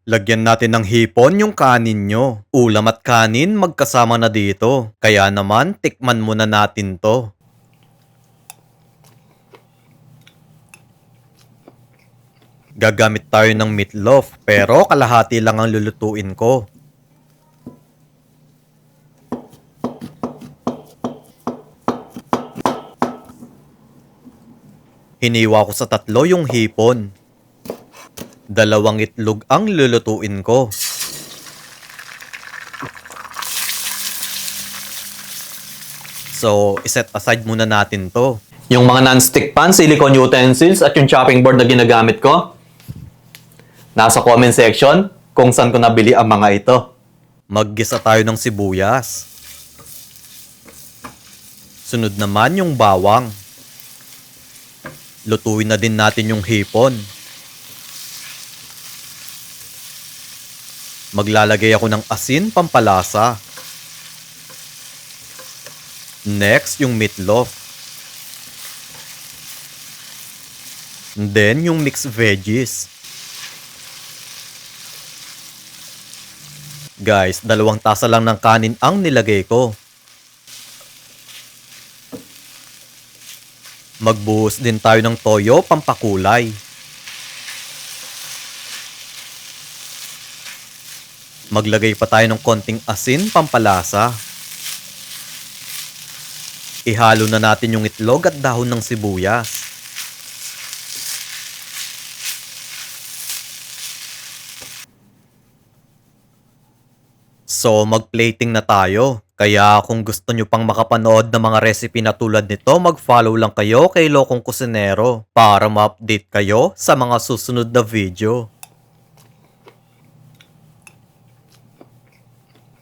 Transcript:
Lagyan natin ng hipon yung kanin nyo. Ulam at kanin magkasama na dito. Kaya naman, tikman muna natin to. Gagamit tayo ng meatloaf, pero kalahati lang ang lulutuin ko. Hiniwa ko sa tatlo yung hipon. 2 itlog ang lulutuin ko. So, iset aside muna natin to. Yung mga non-stick pan, silicone utensils, at yung chopping board na ginagamit ko, nasa comment section kung saan ko nabili ang mga ito. Maggisa tayo ng sibuyas. Sunod naman yung bawang. Lutuin na din natin yung hipon. Maglalagay ako ng asin pampalasa. Next, yung meatloaf. Then, yung mixed veggies. Guys, 2 tasa lang ng kanin ang nilagay ko. Magbuhos din tayo ng toyo pampakulay. Maglagay pa tayo ng konting asin pampalasa. Ihalo na natin yung itlog at dahon ng sibuyas. So, mag-plating na tayo. Kaya kung gusto nyo pang makapanood ng mga recipe na tulad nito, mag-follow lang kayo kay Lokong Kusinero para ma-update kayo sa mga susunod na video.